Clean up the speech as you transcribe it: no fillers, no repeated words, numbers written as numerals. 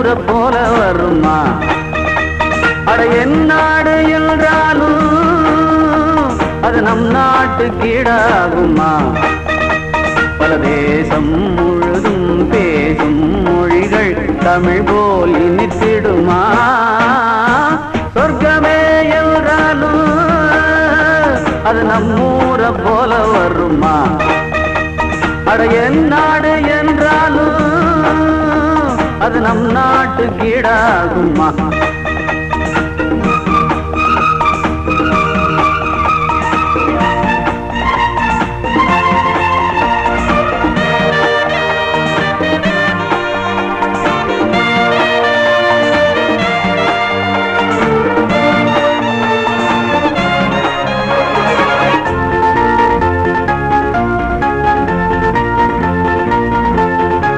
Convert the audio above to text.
ஊரை போல வருமா? அட என் நாடு என்றாலும் அது நம் நாட்டு கீழாகுமா? பல தேசம் முழுதும் பேசும் மொழிகள் தமிழ் போல் இனித்திடுமா? சொர்க்கமே என்றாலும் அது நம்மூரை போல வருமா? அட என் நாடு என்றாலும் அது நம் நாட்டு கீழாகுமா?